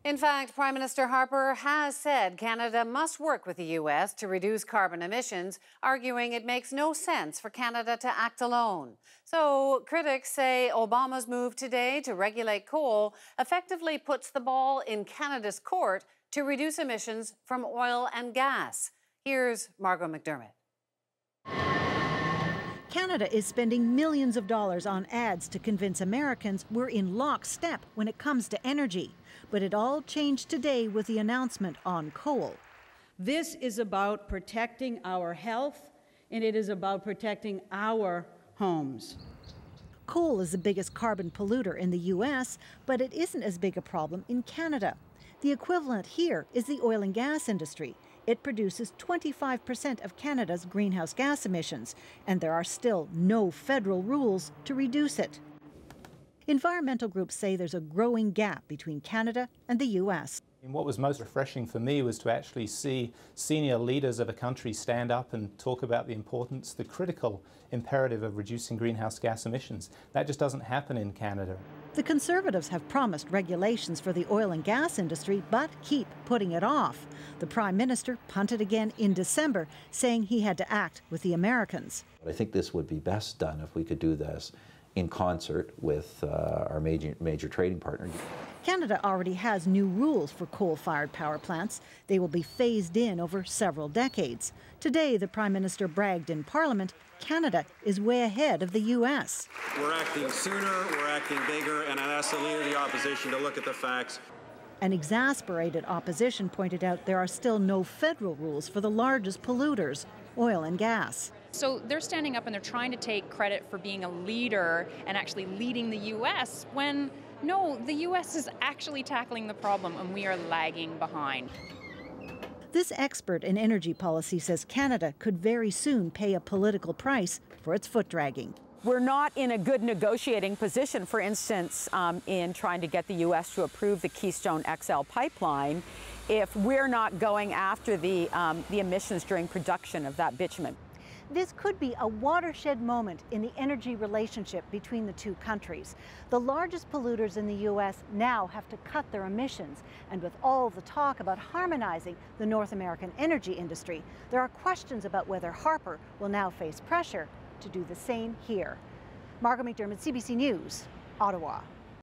In fact, Prime Minister Harper has said Canada must work with the U.S. to reduce carbon emissions, arguing it makes no sense for Canada to act alone. So critics say Obama's move today to regulate coal effectively puts the ball in Canada's court to reduce emissions from oil and gas. Here's Margot McDermott. Canada is spending millions of dollars on ads to convince Americans we're in lockstep when it comes to energy. But it all changed today with the announcement on coal. This is about protecting our health, and it is about protecting our homes. Coal is the biggest carbon polluter in the U.S., but it isn't as big a problem in Canada. The equivalent here is the oil and gas industry. It produces 25% of Canada's greenhouse gas emissions, and there are still no federal rules to reduce it. Environmental groups say there's a growing gap between Canada and the U.S. And what was most refreshing for me was to actually see senior leaders of a country stand up and talk about the importance, the critical imperative of reducing greenhouse gas emissions. That just doesn't happen in Canada. The Conservatives have promised regulations for the oil and gas industry, but keep putting it off. The Prime Minister punted again in December, saying he had to act with the Americans. I think this would be best done if we could do this in concert with our major trading partner. Canada already has new rules for coal-fired power plants. They will be phased in over several decades. Today, the Prime Minister bragged in Parliament Canada is way ahead of the U.S. We're acting sooner, we're acting bigger, and I asked the Leader of the Opposition to look at the facts. An exasperated opposition pointed out there are still no federal rules for the largest polluters, oil and gas. So they're standing up and they're trying to take credit for being a leader and actually leading the U.S. when, no, the U.S. is actually tackling the problem and we are lagging behind. This expert in energy policy says Canada could very soon pay a political price for its foot dragging. We're not in a good negotiating position, for instance, in trying to get the U.S. to approve the Keystone XL pipeline if we're not going after the emissions during production of that bitumen. This could be a watershed moment in the energy relationship between the two countries. The largest polluters in the U.S. now have to cut their emissions. And with all the talk about harmonizing the North American energy industry, there are questions about whether Harper will now face pressure to do the same here. Margot McDermott, CBC News, Ottawa.